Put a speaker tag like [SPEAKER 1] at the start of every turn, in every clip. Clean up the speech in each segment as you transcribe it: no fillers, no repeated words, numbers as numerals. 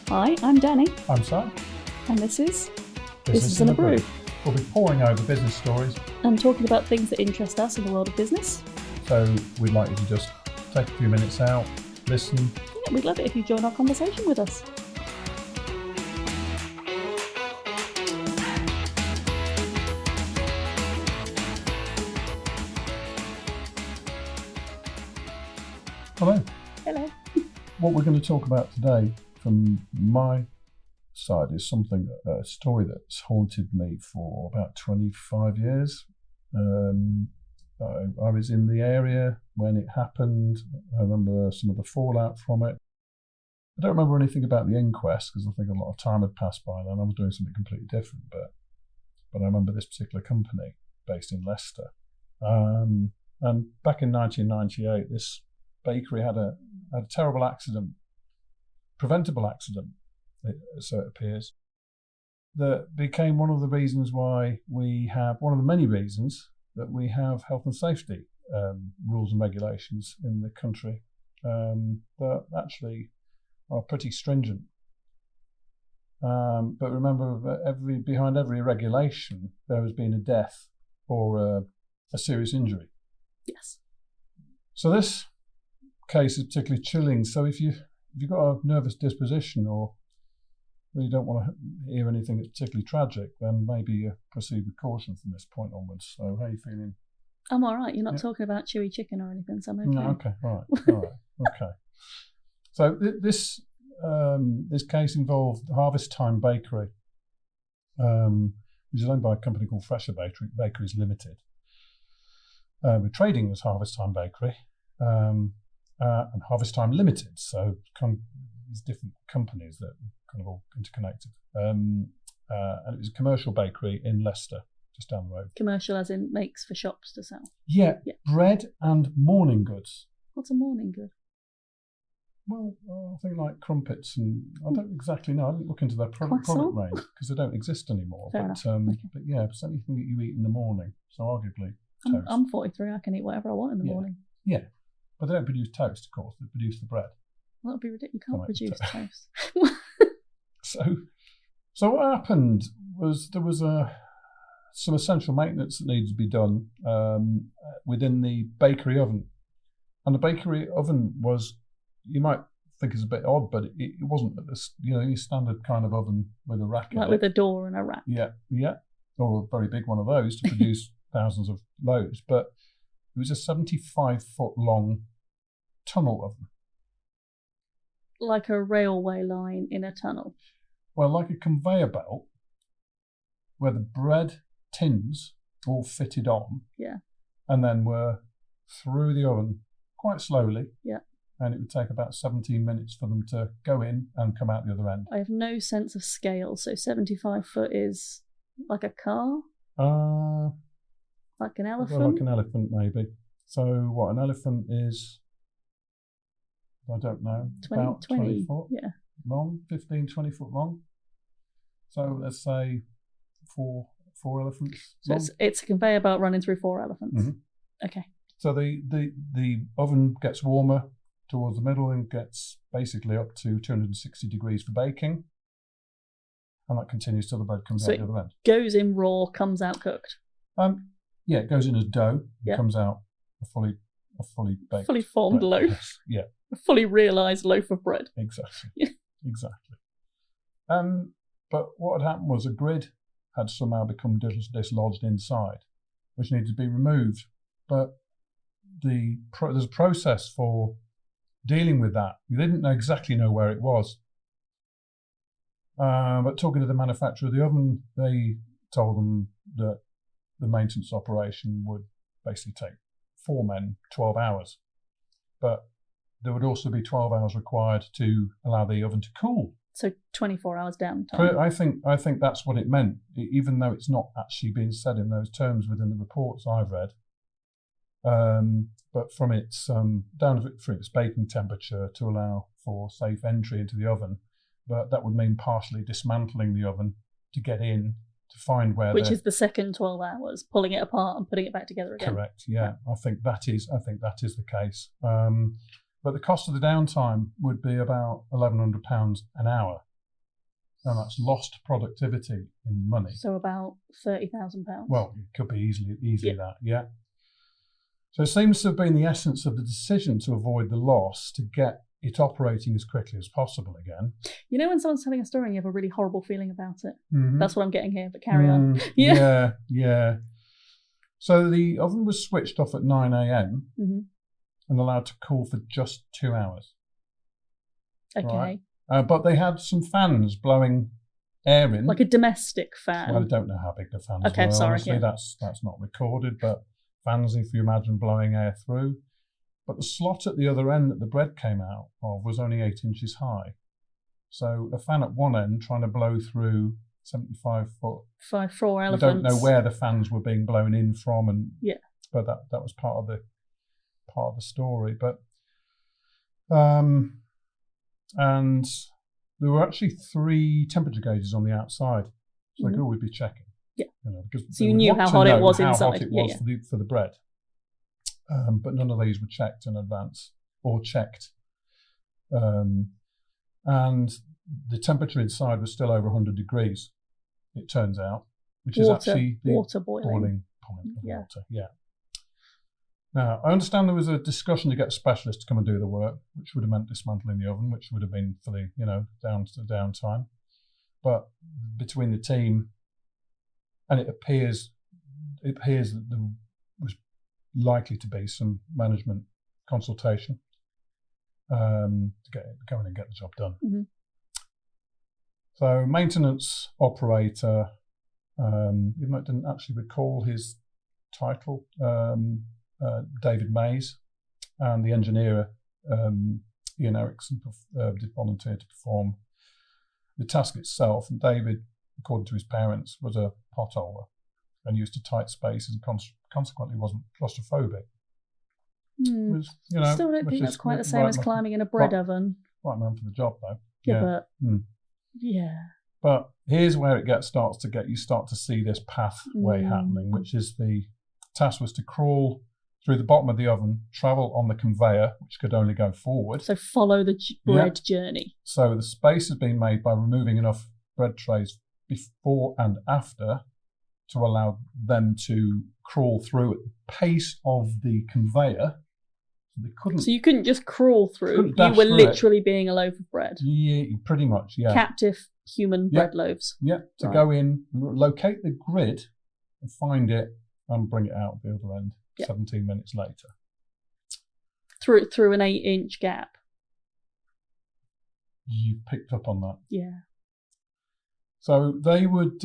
[SPEAKER 1] Hi, I'm Danny,
[SPEAKER 2] I'm Sam.
[SPEAKER 1] and this is in a Brew,
[SPEAKER 2] We'll be poring over business stories,
[SPEAKER 1] and talking about things that interest us in the world of business.
[SPEAKER 2] so we'd like you to just take a few minutes out, listen.
[SPEAKER 1] Yeah, we'd love it if you join our conversation with us.
[SPEAKER 2] Hello.
[SPEAKER 1] Hello.
[SPEAKER 2] What we're going to talk about today from my side is a story that's haunted me for about 25 years. I was in the area when it happened. I remember some of the fallout from it. I don't remember anything about the inquest because I think a lot of time had passed by then. I was doing something completely different, but I remember this particular company based in Leicester. And back in 1998, this bakery had a terrible accident, preventable accident, so it appears, that became one of the reasons why we have, one of the many reasons that we have health and safety rules and regulations in the country that actually are pretty stringent. But remember that behind every regulation there has been a death or a serious injury.
[SPEAKER 1] Yes.
[SPEAKER 2] So this case is particularly chilling. So if you've got a nervous disposition or really don't want to hear anything that's particularly tragic, then maybe proceed with caution from this point onwards. So how are you feeling?
[SPEAKER 1] I'm all right. You're not talking about chewy chicken or anything, so I'm okay.
[SPEAKER 2] No, okay, all right, okay. So this case involved Harvest Time Bakery, which is owned by a company called Fresher Bakeries Limited. We're trading as Harvest Time Bakery and Harvest Time Limited, so these different companies that are kind of all interconnected. And it was a commercial bakery in Leicester, just down the road.
[SPEAKER 1] Commercial as in makes for shops to sell?
[SPEAKER 2] Yeah. Bread and morning goods.
[SPEAKER 1] What's a morning good?
[SPEAKER 2] Well, I think like crumpets, and I don't exactly know. I didn't look into their product range because they don't exist anymore.
[SPEAKER 1] Fair
[SPEAKER 2] but
[SPEAKER 1] enough.
[SPEAKER 2] But yeah, it's anything that you eat in the morning. So arguably toast.
[SPEAKER 1] I'm 43. I can eat whatever I want in the morning.
[SPEAKER 2] Yeah, but they don't produce toast, of course. They produce the bread.
[SPEAKER 1] Well, that'd be ridiculous. You can't produce toast.
[SPEAKER 2] So what happened was there was some essential maintenance that needed to be done within the bakery oven, and the bakery oven was, you might think it's a bit odd, but it wasn't your standard kind of oven with a rack in it.
[SPEAKER 1] Like with a door and a rack.
[SPEAKER 2] Yeah, or a very big one of those to produce thousands of loaves. But it was a 75-foot long tunnel oven.
[SPEAKER 1] Like a railway line in a tunnel.
[SPEAKER 2] Well, like a conveyor belt where the bread tins all fitted on.
[SPEAKER 1] Yeah. And
[SPEAKER 2] then were through the oven quite slowly.
[SPEAKER 1] Yeah.
[SPEAKER 2] And it would take about 17 minutes for them to go in and come out the other end.
[SPEAKER 1] I have no sense of scale, so 75 foot is like a car? Like an elephant?
[SPEAKER 2] Well, like an elephant, maybe. So what, an elephant is, I don't know, 20 foot long, 15, 20 foot long. So let's say four elephants long.
[SPEAKER 1] So it's a conveyor belt running through 4 elephants.
[SPEAKER 2] Mm-hmm.
[SPEAKER 1] Okay.
[SPEAKER 2] So the oven gets warmer towards the middle and gets basically up to 260 degrees for baking. And that continues till the bread comes out the other end.
[SPEAKER 1] Goes in raw, comes out cooked.
[SPEAKER 2] Yeah, it goes in as dough and comes out a fully baked,
[SPEAKER 1] fully formed
[SPEAKER 2] bread.
[SPEAKER 1] loaf.
[SPEAKER 2] Yeah.
[SPEAKER 1] A fully realised loaf of bread.
[SPEAKER 2] Exactly. Exactly. But what had happened was a grid had somehow become dislodged inside, which needed to be removed. But there's a process for dealing with that. You didn't exactly know where it was. But talking to the manufacturer of the oven, they told them that the maintenance operation would basically take 4 men 12 hours. But there would also be 12 hours required to allow the oven to cool.
[SPEAKER 1] So 24 hours downtime.
[SPEAKER 2] I think that's what it meant, even though it's not actually being said in those terms within the reports I've read. But from its down through its baking temperature to allow for safe entry into the oven, but that would mean partially dismantling the oven to get in to find where.
[SPEAKER 1] Which is the second 12 hours, pulling it apart and putting it back together again.
[SPEAKER 2] Correct. Yeah, I think that is the case. But the cost of the downtime would be about £1,100 an hour. and that's lost productivity in money.
[SPEAKER 1] So about £30,000.
[SPEAKER 2] Well, it could be easily that, yeah. So it seems to have been the essence of the decision to avoid the loss, to get it operating as quickly as possible again.
[SPEAKER 1] You know when someone's telling a story and you have a really horrible feeling about it?
[SPEAKER 2] Mm-hmm.
[SPEAKER 1] That's what I'm getting here, but carry on.
[SPEAKER 2] Yeah. So the oven was switched off at 9 a.m. and allowed to cool for just 2 hours.
[SPEAKER 1] Okay.
[SPEAKER 2] Right? But they had some fans blowing air in.
[SPEAKER 1] Like a domestic fan?
[SPEAKER 2] Well, I don't know how big the fans were.
[SPEAKER 1] Okay, sorry.
[SPEAKER 2] Honestly, that's not recorded, but fans, if you imagine blowing air through. But the slot at the other end that the bread came out of was only 8 inches high. So a fan at one end trying to blow through 75 foot.
[SPEAKER 1] 4 elephants.
[SPEAKER 2] I don't know where the fans were being blown in from, but that was part of the story. But and there were actually 3 temperature gauges on the outside, so they could always be checking.
[SPEAKER 1] Yeah.
[SPEAKER 2] Because
[SPEAKER 1] so you knew how hot it was inside.
[SPEAKER 2] How hot it was for the bread. But none of these were checked in advance or checked. And the temperature inside was still over 100 degrees, it turns out, which is actually the
[SPEAKER 1] water boiling
[SPEAKER 2] point of water. Yeah. Now, I understand there was a discussion to get a specialist to come and do the work, which would have meant dismantling the oven, which would have been for the, down to downtime. But between the team, and it appears that there was likely to be some management consultation to go in and get the job done.
[SPEAKER 1] Mm-hmm.
[SPEAKER 2] So maintenance operator, even though I didn't actually recall his title, David Mays, and the engineer, Ian Erickson, did volunteer to perform the task itself. And David, according to his parents, was a potholer and used to tight spaces and consequently wasn't claustrophobic.
[SPEAKER 1] Which, still don't think that's quite the same as climbing in a bread oven.
[SPEAKER 2] Right man for the job, though.
[SPEAKER 1] Yeah.
[SPEAKER 2] But here's where you start to see this pathway happening, which is the task was to crawl through the bottom of the oven, travel on the conveyor, which could only go forward.
[SPEAKER 1] So follow the bread journey.
[SPEAKER 2] So the space has been made by removing enough bread trays before and after to allow them to crawl through at the pace of the conveyor.
[SPEAKER 1] So you couldn't just crawl through. You were literally being a loaf of bread.
[SPEAKER 2] Yeah, pretty much, yeah.
[SPEAKER 1] Captive human bread loaves.
[SPEAKER 2] Yeah, to go in, locate the grid and find it and bring it out the other end 17 minutes later.
[SPEAKER 1] Through an 8-inch gap.
[SPEAKER 2] You picked up on that.
[SPEAKER 1] Yeah.
[SPEAKER 2] So they would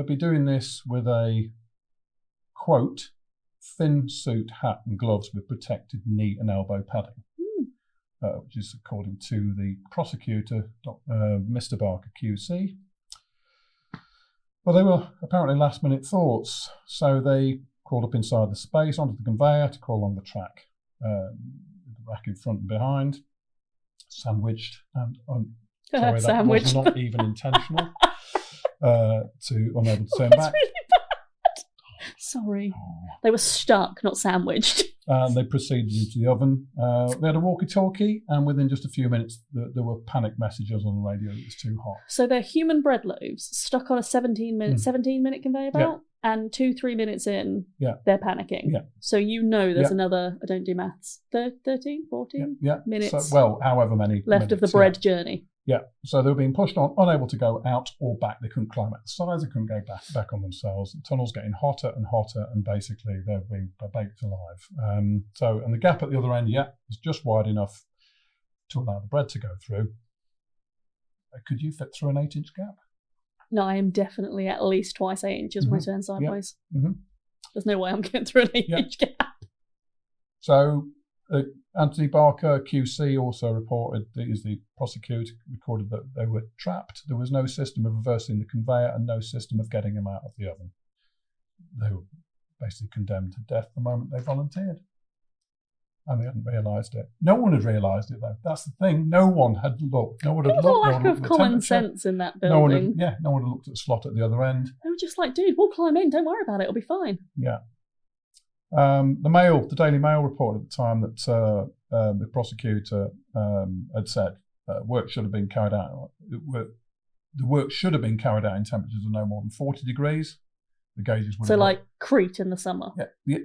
[SPEAKER 2] be doing this with a, quote, thin suit, hat and gloves with protected knee and elbow padding, which is according to the prosecutor, Mr. Barker QC. Well, they were apparently last-minute thoughts, so they crawled up inside the space onto the conveyor to crawl along the track, the rack in front and behind, sandwiched, and sorry, that was not even intentional. Unable to turn back.
[SPEAKER 1] Really bad. Sorry. They were stuck, not sandwiched.
[SPEAKER 2] And they proceeded into the oven. They had a walkie-talkie, and within just a few minutes, there were panic messages on the radio that it was too hot.
[SPEAKER 1] So they're human bread loaves stuck on a 17-minute conveyor belt, and 2-3 minutes in, they're panicking. Yeah. So there's another, I don't do maths, 13, 14 minutes.
[SPEAKER 2] So, however many
[SPEAKER 1] left
[SPEAKER 2] minutes,
[SPEAKER 1] of the bread journey.
[SPEAKER 2] Yeah, so they were being pushed on, unable to go out or back. They couldn't climb out the sides, they couldn't go back on themselves. The tunnel's getting hotter and hotter, and basically they're being baked alive. And the gap at the other end, is just wide enough to allow the bread to go through. Could you fit through an 8-inch gap?
[SPEAKER 1] No, I am definitely at least twice 8 inches when I turn sideways.
[SPEAKER 2] Mm-hmm.
[SPEAKER 1] There's no way I'm getting through an 8-inch gap.
[SPEAKER 2] So Anthony Barker, QC, also reported, is the prosecutor, recorded that they were trapped. There was no system of reversing the conveyor and no system of getting them out of the oven. They were basically condemned to death the moment they volunteered. And they hadn't realised it. No one had realised it, though. That's the thing. No one had looked. No one had looked.
[SPEAKER 1] There was a lack of common sense in that building.
[SPEAKER 2] No one had looked at the slot at the other end.
[SPEAKER 1] They were just like, dude, we'll climb in. Don't worry about it. It'll be fine.
[SPEAKER 2] Yeah. The Daily Mail reported at the time that the prosecutor had said work should have been carried out. the work should have been carried out in temperatures of no more than 40 degrees. The gauges would
[SPEAKER 1] have... So like Crete in the summer?
[SPEAKER 2] Yeah,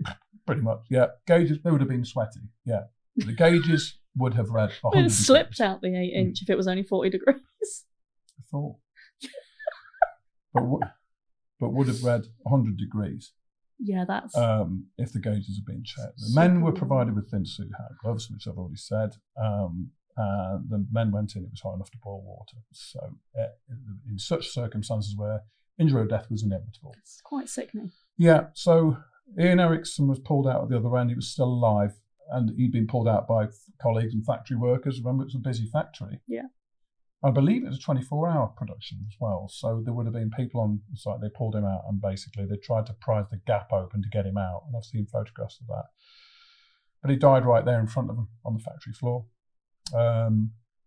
[SPEAKER 2] pretty much, yeah. Gauges, they would have been sweaty, yeah. The gauges would have read 100 degrees. It
[SPEAKER 1] slipped out the 8-inch if it was only 40 degrees.
[SPEAKER 2] I thought. but would have read 100 degrees.
[SPEAKER 1] Yeah, that's...
[SPEAKER 2] if the gauges had been checked. The men were provided with thin suit hat gloves, which I've already said. The men went in, it was hot enough to boil water. So in such circumstances where injury or death was inevitable.
[SPEAKER 1] It's quite sickening.
[SPEAKER 2] Yeah, so Ian Erickson was pulled out at the other end. He was still alive, and he'd been pulled out by colleagues and factory workers. Remember, it was a busy factory.
[SPEAKER 1] Yeah.
[SPEAKER 2] I believe it was a 24-hour production as well. So there would have been people on the site. They pulled him out, and basically they tried to prise the gap open to get him out. And I've seen photographs of that. But he died right there in front of them on the factory floor.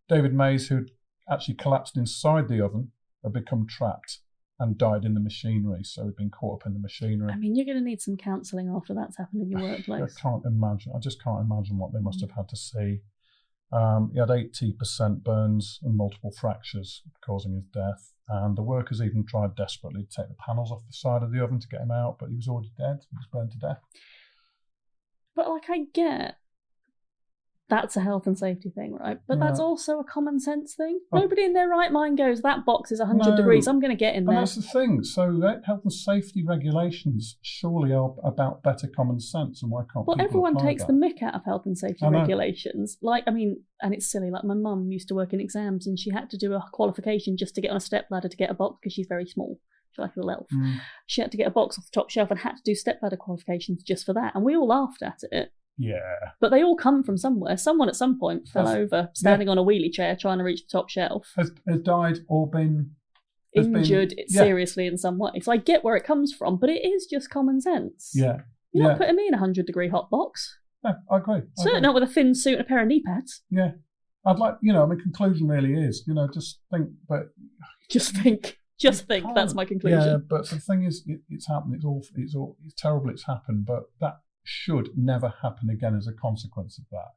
[SPEAKER 2] David Mays, who actually collapsed inside the oven, had become trapped and died in the machinery. So he'd been caught up in the machinery.
[SPEAKER 1] I mean, you're going to need some counselling after that's happened in your workplace.
[SPEAKER 2] I just can't imagine what they must have had to see. He had 80% burns and multiple fractures causing his death. And the workers even tried desperately to take the panels off the side of the oven to get him out, but he was already dead. He was burned to death.
[SPEAKER 1] But I get that's a health and safety thing, right? But that's also a common sense thing. Nobody in their right mind goes, that box is 100 degrees, I'm going to get in there.
[SPEAKER 2] And that's the thing. So health and safety regulations surely are about better common sense, and why can't people
[SPEAKER 1] everyone takes
[SPEAKER 2] the
[SPEAKER 1] mick out of health and safety regulations. And it's silly, like my mum used to work in exams and she had to do a qualification just to get on a stepladder to get a box because she's very small. She's like a little elf. She had to get a box off the top shelf and had to do stepladder qualifications just for that. And we all laughed at it.
[SPEAKER 2] Yeah.
[SPEAKER 1] But they all come from somewhere. Someone at some point fell over, standing on a wheelie chair, trying to reach the top shelf.
[SPEAKER 2] Has died or been...
[SPEAKER 1] Injured seriously in some way. So I get where it comes from, but it is just common sense.
[SPEAKER 2] Yeah.
[SPEAKER 1] You're not putting me in a 100-degree hot box.
[SPEAKER 2] No, I agree.
[SPEAKER 1] Certainly not with a thin suit and a pair of knee pads.
[SPEAKER 2] Yeah. I'd like, conclusion really is, just think, but...
[SPEAKER 1] Just think. That's my conclusion.
[SPEAKER 2] Yeah, but the thing is, it's happened. It's terrible it's happened, but that should never happen again as a consequence of that.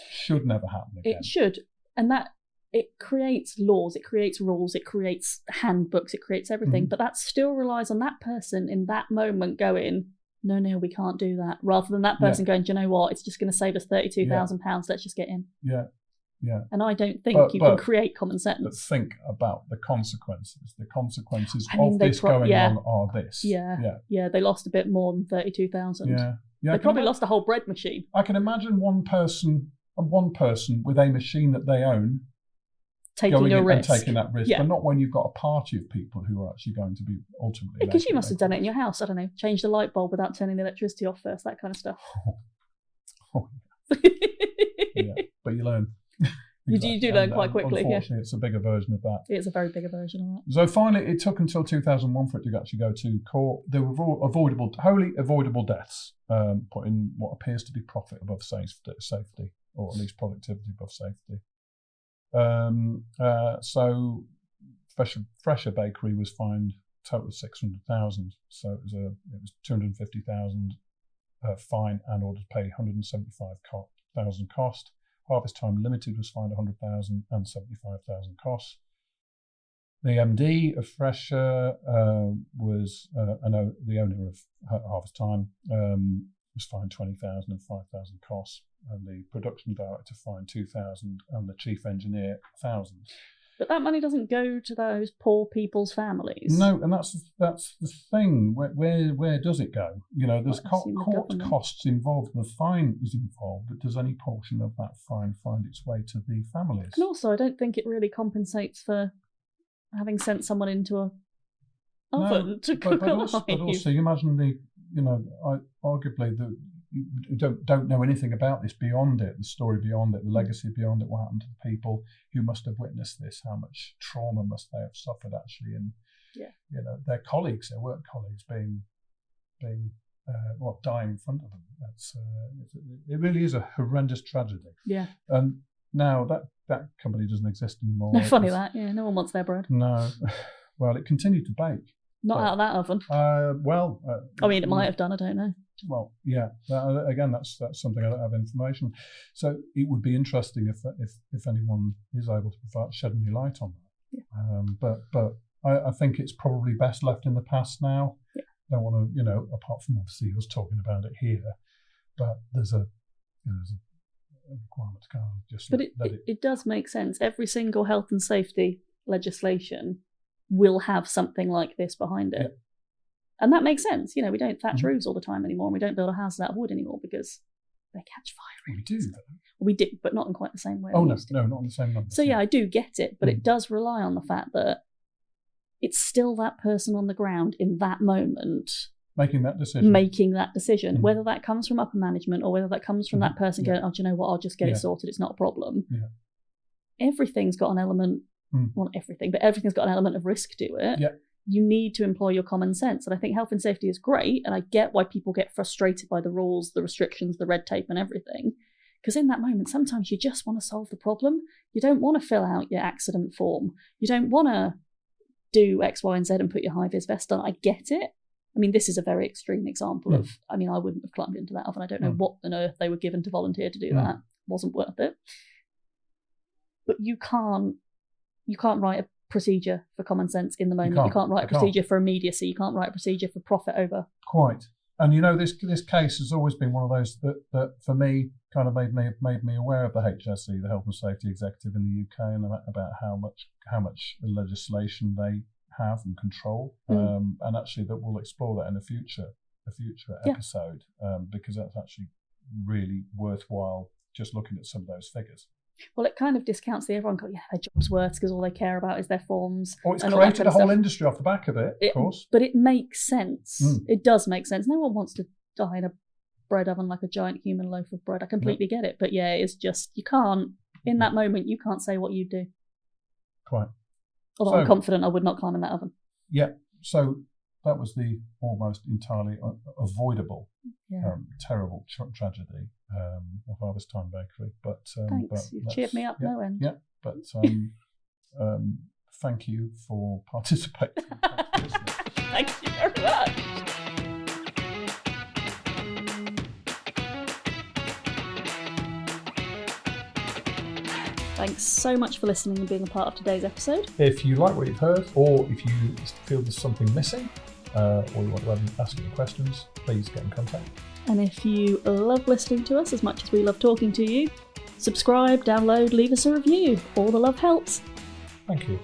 [SPEAKER 2] Should never happen again.
[SPEAKER 1] It should. And that, it creates laws, it creates rules, it creates handbooks, it creates everything. But that still relies on that person in that moment going, no, we can't do that. Rather than that person going, do you know what? It's just going to save us £32,000. Let's just get in.
[SPEAKER 2] Yeah. Yeah.
[SPEAKER 1] And I don't think you can create common sense.
[SPEAKER 2] But think about the consequences. The consequences of this going on are this.
[SPEAKER 1] Yeah, they lost a bit more than 32,000.
[SPEAKER 2] Yeah.
[SPEAKER 1] They probably lost a whole bread machine.
[SPEAKER 2] I can imagine one person with a machine that they own
[SPEAKER 1] taking a risk.
[SPEAKER 2] And taking that risk, but not when you've got a party of people who are actually going to be ultimately...
[SPEAKER 1] Because you must have done it in your house, I don't know, change the light bulb without turning the electricity off first, that kind of stuff.
[SPEAKER 2] Yeah, but you learn.
[SPEAKER 1] Exactly. You do learn quite quickly.
[SPEAKER 2] Unfortunately, it's a bigger version of that.
[SPEAKER 1] It's a very bigger version of that.
[SPEAKER 2] So finally, it took until 2001 for it to actually go to court. There were wholly avoidable deaths, put in what appears to be profit above safety, or at least productivity above safety. So Fresher Bakery was fined a total of 600,000. So it was 250,000 fine and ordered to pay 175,000 cost. Harvest Time Limited was fined 100,000 and 75,000 costs. The MD of Fresher was the owner of Harvest Time was fined 20,000 and 5,000 costs, and the production director fined 2,000 and the chief engineer 1,000.
[SPEAKER 1] But that money doesn't go to those poor people's families.
[SPEAKER 2] No, and that's the thing. Where does it go? There's court costs involved, and the fine is involved, but does any portion of that fine find its way to the families?
[SPEAKER 1] And also, I don't think it really compensates for having sent someone into a oven to cook alive.
[SPEAKER 2] But also, you imagine arguably you don't know anything about this beyond it, the story beyond it, the legacy beyond it, what happened to the people who must have witnessed this, how much trauma must they have suffered actually, and their colleagues, their work colleagues being dying in front of them. It really is a horrendous tragedy.
[SPEAKER 1] Yeah.
[SPEAKER 2] And now that company doesn't exist anymore.
[SPEAKER 1] No, funny that. Yeah, no one wants their bread.
[SPEAKER 2] No. Well, it continued to bake.
[SPEAKER 1] Not out of that oven. I mean, it might have done. I don't know.
[SPEAKER 2] Well, yeah. Again, that's something I don't have information. So it would be interesting if anyone is able to shed any light on that. But I think it's probably best left in the past now.
[SPEAKER 1] Yeah.
[SPEAKER 2] Don't want to, apart from obviously us talking about it here, but there's a requirement to kind of just let it.
[SPEAKER 1] It does make sense. Every single health and safety legislation will have something like this behind it. Yeah. And that makes sense. We don't thatch roofs all the time anymore, and we don't build our houses out of wood anymore because they catch fire.
[SPEAKER 2] We do.
[SPEAKER 1] We do, but not in quite the same way.
[SPEAKER 2] Oh, no, not in the same numbers.
[SPEAKER 1] So yeah, I do get it, but it does rely on the fact that it's still that person on the ground in that moment
[SPEAKER 2] making that decision,
[SPEAKER 1] whether that comes from upper management or whether that comes from that person going, oh, do you know what, I'll just get it sorted, it's not a problem. Everything's got an element, well, not everything, but everything's got an element of risk to it. You need to employ your common sense, and I think health and safety is great, and I get why people get frustrated by the rules, the restrictions, the red tape and everything, because in that moment sometimes you just want to solve the problem. You don't want to fill out your accident form, you don't want to do X, Y and Z and put your high-vis vest on. I get it. I mean, this is a very extreme example of, I wouldn't have climbed into that oven. I don't know what on earth they were given to volunteer to do that. Wasn't worth it. But you can't write a procedure for common sense in the moment. You can't write a procedure for immediacy. You can't write a procedure for profit over.
[SPEAKER 2] Quite. And this case has always been one of those that for me kind of made me aware of the HSE, the Health and Safety Executive in the UK, and about how much legislation they have and control, and actually that we'll explore that in a future episode, because that's actually really worthwhile just looking at some of those figures.
[SPEAKER 1] Well, it kind of discounts everyone goes, their job's worse because all they care about is their forms.
[SPEAKER 2] Oh, it's created a whole industry off the back of it, of course.
[SPEAKER 1] But it makes sense. It does make sense. No one wants to die in a bread oven like a giant human loaf of bread. I completely get it. But yeah, it's just, you can't, in that moment, you can't say what you do.
[SPEAKER 2] Quite.
[SPEAKER 1] Although I'm confident I would not climb in that oven. Yeah.
[SPEAKER 2] So that was the almost entirely avoidable, terrible tragedy of Harvest Time Bakery. But
[SPEAKER 1] thanks, you've cheered me up no end.
[SPEAKER 2] Yeah, but thank you for participating.
[SPEAKER 1] Thank you very much. Thanks so much for listening and being a part of today's episode.
[SPEAKER 2] If you like what you've heard, or if you feel there's something missing, or you want to ask any questions, please get in contact.
[SPEAKER 1] And if you love listening to us as much as we love talking to you, subscribe, download, leave us a review. All the love helps.
[SPEAKER 2] Thank you.